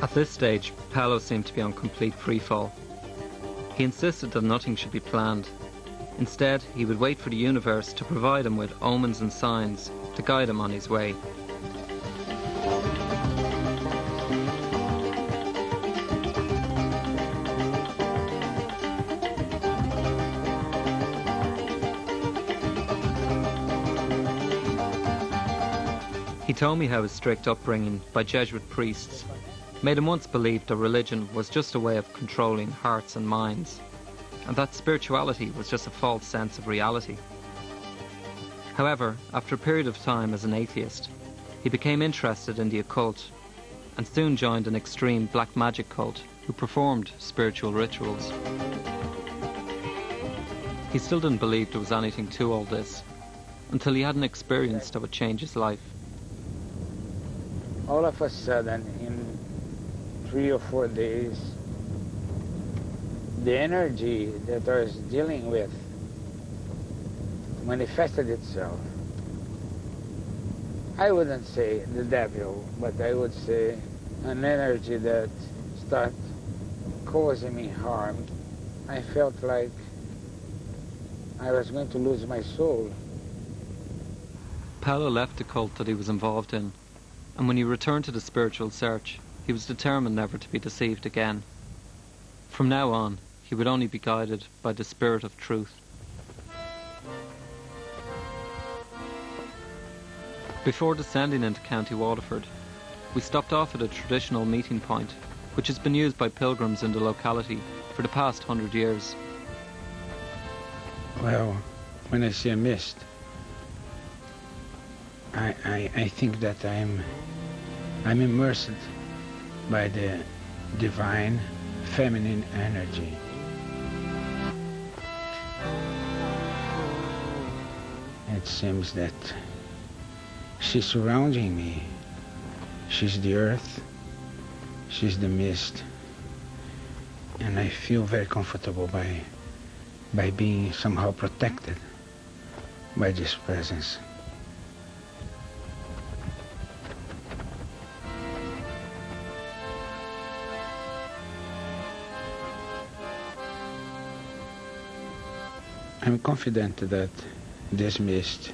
At this stage, Paulo seemed to be on complete freefall. He insisted that nothing should be planned. Instead, he would wait for the universe to provide him with omens and signs to guide him on his way. He told me how his strict upbringing by Jesuit priests made him once believe that religion was just a way of controlling hearts and minds, and that spirituality was just a false sense of reality. However, after a period of time as an atheist, he became interested in the occult and soon joined an extreme black magic cult who performed spiritual rituals. He still didn't believe there was anything to all this until he had an experience that would change his life. All of a sudden, in 3 or 4 days, the energy that I was dealing with manifested itself. I wouldn't say the devil, but I would say an energy that started causing me harm. I felt like I was going to lose my soul. Paulo left the cult that he was involved in, and when he returned to the spiritual search, he was determined never to be deceived again. From now on, he would only be guided by the spirit of truth. Before descending into County Waterford, we stopped off at a traditional meeting point, which has been used by pilgrims in the locality for the past 100 years. Well, when I see a mist, I think that I'm immersed by the divine feminine energy. It seems that she's surrounding me. She's the earth, she's the mist, and I feel very comfortable by being somehow protected by this presence. I'm confident that this mist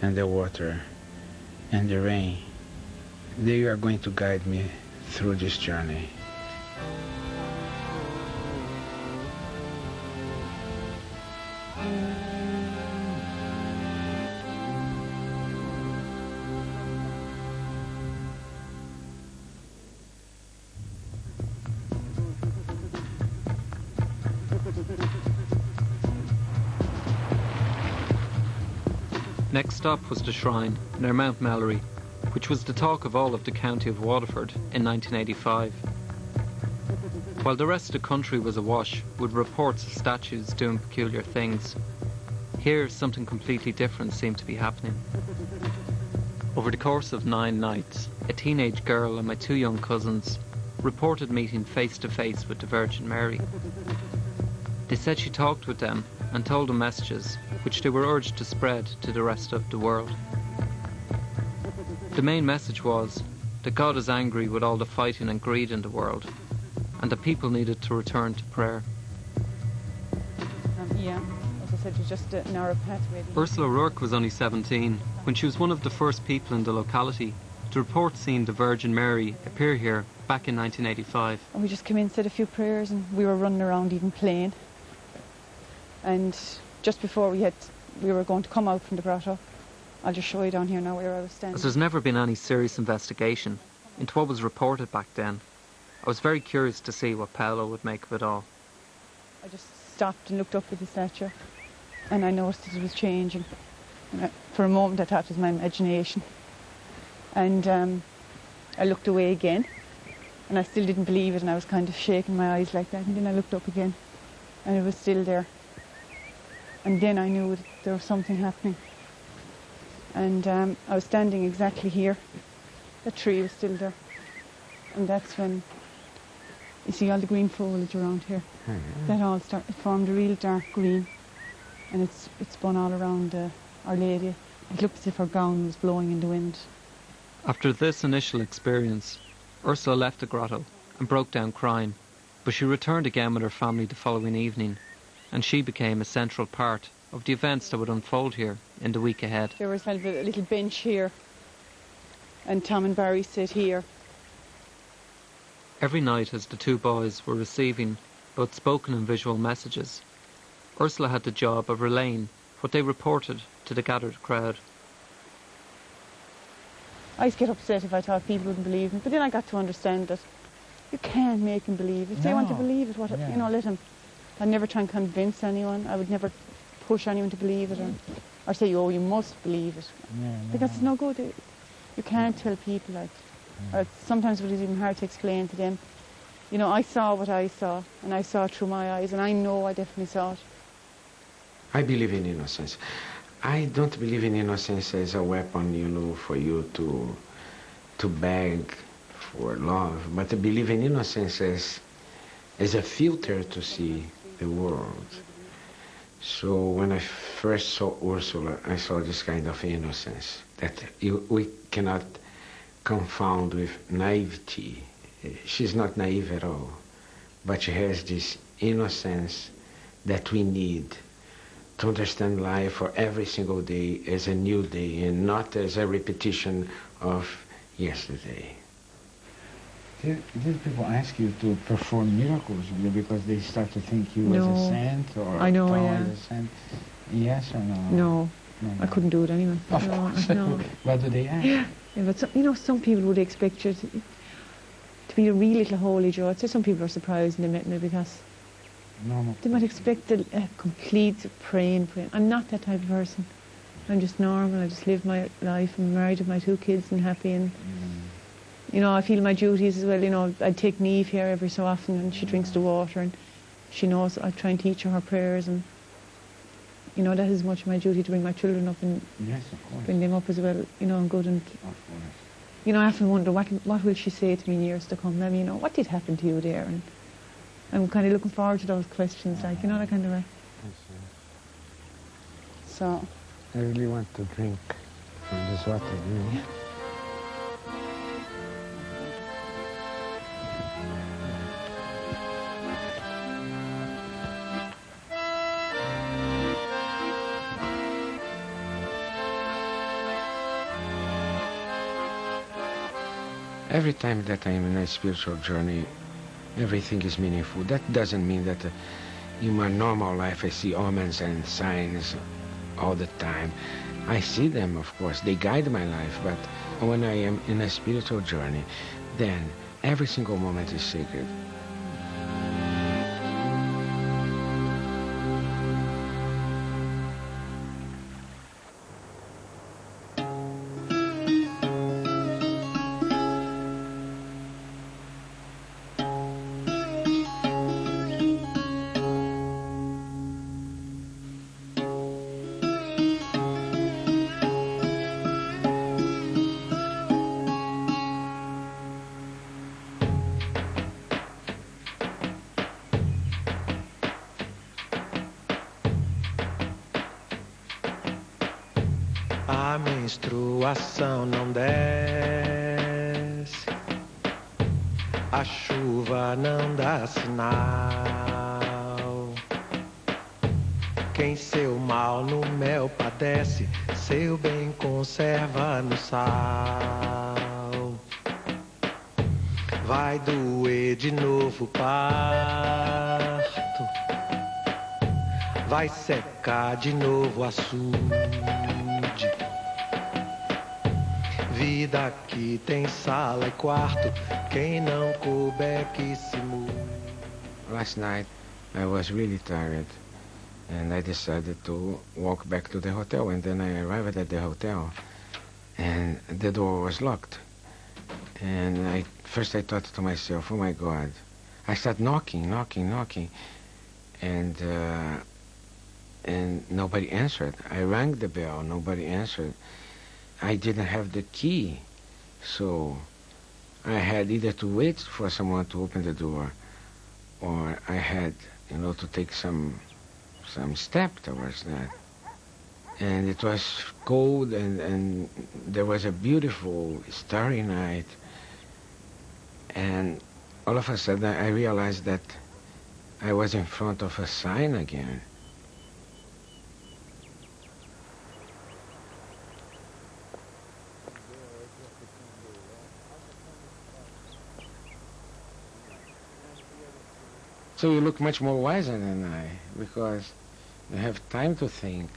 and the water and the rain, they are going to guide me through this journey. Next stop was the shrine near Mount Mallerie, which was the talk of all of the county of Waterford in 1985. While the rest of the country was awash with reports of statues doing peculiar things, here something completely different seemed to be happening. Over the course of 9 nights, a teenage girl and my 2 young cousins reported meeting face to face with the Virgin Mary. They said she talked with them and told them messages which they were urged to spread to the rest of the world. The main message was that God is angry with all the fighting and greed in the world, and that people needed to return to prayer. Yeah, as I said, it's just a narrow pathway. Ursula Rourke was only 17 when she was one of the first people in the locality to report seeing the Virgin Mary appear here back in 1985. And we just came in, said a few prayers, and we were running around even playing. And just before we were going to come out from the grotto, I'll just show you down here now where I was standing. As there's never been any serious investigation into what was reported back then, I was very curious to see what Paulo would make of it all. I just stopped and looked up at the statue, and I noticed that it was changing. And for a moment I thought it was my imagination. And I looked away again, and I still didn't believe it, and I was kind of shaking my eyes like that, and then I looked up again, and it was still there. And then I knew that there was something happening. And I was standing exactly here. The tree was still there. And that's when you see all the green foliage around here. That all it formed a real dark green. And it's spun all around Our Lady. It looked as if her gown was blowing in the wind. After this initial experience, Ursula left the grotto and broke down crying, but she returned again with her family the following evening, and she became a central part of the events that would unfold here in the week ahead. There was kind of a little bench here, and Tom and Barry sit here. Every night as the two boys were receiving both spoken and visual messages, Ursula had the job of relaying what they reported to the gathered crowd. I used to get upset if I thought people wouldn't believe me, but then I got to understand that you can't make them believe. If they want to believe it, let them. I'd never try and convince anyone. I would never push anyone to believe it or say, oh, you must believe it. Because it's no good. You can't tell people like. Or sometimes it was even hard to explain to them. You know, I saw what I saw, and I saw it through my eyes, and I know I definitely saw it. I believe in innocence. I don't believe in innocence as a weapon, for you to beg for love, but I believe in innocence as a filter to see the world. So when I first saw Ursula, I saw this kind of innocence that we cannot confound with naivety. She's not naive at all, but she has this innocence that we need to understand life for every single day as a new day and not as a repetition of yesterday. Did people ask you to perform miracles because they start to think you as a saint or I know, Paulo as a saint? Yes or no? No, I couldn't do it anyway. Of course. No. What do they ask? Yeah, but some people would expect you to be a real little holy Joe. I'd say some people are surprised when they met me because they might expect a complete praying. I'm not that type of person. I'm just normal. I just live my life. I'm married with my 2 kids and happy. And I feel my duties as well. I'd take Neve here every so often, and she drinks the water, and she knows I try and teach her prayeres, and that is much my duty to bring my children up and bring them up as well. And good. And I often wonder what will she say to me in years to come. Maybe what did happen to you there? And I'm kind of looking forward to those questions, that kind of way. So I really want to drink from this water. Yeah. Every time that I'm in a spiritual journey, everything is meaningful. That doesn't mean that in my normal life I see omens and signs all the time. I see them, of course. They guide my life. But when I am in a spiritual journey, then every single moment is sacred. A menstruação não desce, a chuva não dá sinal. Quem seu mal no mel padece, seu bem conserva no sal. Vai doer de novo parto, vai secar de novo açude. Vida que tem sala e quarto, quem não couber que se mude. Last night I was really tired and I decided to walk back to the hotel, and then I arrived at the hotel and the door was locked. And first I thought to myself, oh my God. I started knocking, and nobody answered. I rang the bell, nobody answered. I didn't have the key, so I had either to wait for someone to open the door, or I had, to take some step towards that. And it was cold, and there was a beautiful starry night, and all of a sudden I realized that I was in front of a sign again. So you look much more wiser than I, because you have time to think.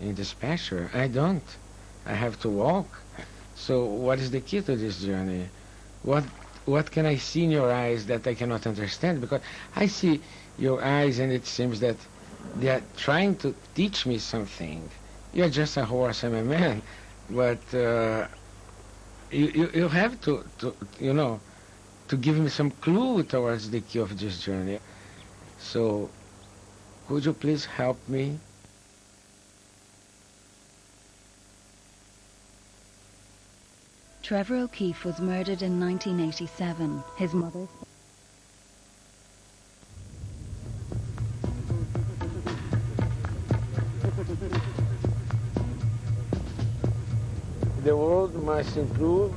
In this pasture, I don't. I have to walk. So what is the key to this journey? What can I see in your eyes that I cannot understand? Because I see your eyes and it seems that they are trying to teach me something. You're just a horse, I'm a man. But you have to give me some clue towards the key of this journey. So could you please help me? Trevor O'Keefe was murdered in 1987. His mother... The world must improve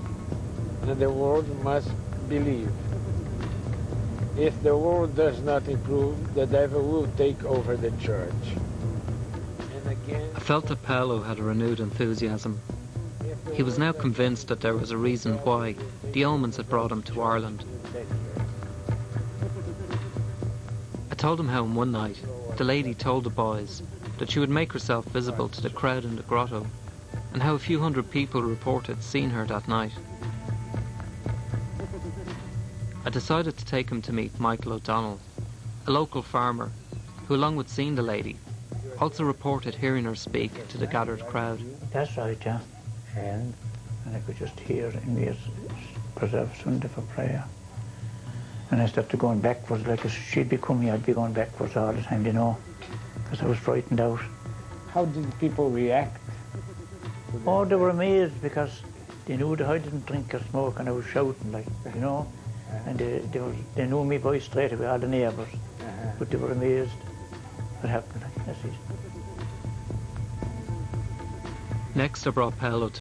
and the world must believe. If the world does not improve, the devil will take over the church. And again, I felt that Paulo had a renewed enthusiasm. He was now convinced that there was a reason why the omens had brought him to Ireland. I told him how on one night the lady told the boys that she would make herself visible to the crowd in the grotto, and how a few hundred people reported seeing her that night. I decided to take him to meet Michael O'Donnell, a local farmer who, along with seeing the lady, also reported hearing her speak to the gathered crowd. That's right, yeah. And I could just hear in the preserve Sunday for prayer. And I started going backwards, like if she'd be coming, I'd be going backwards all the time, you know, because I was frightened out. how did people react? Oh, they were amazed because they knew that I didn't drink or smoke and I was shouting, like, you know. And they knew me voice straight away, all the neighbours. But they were amazed what happened, like, that's it. Next I brought Paulo to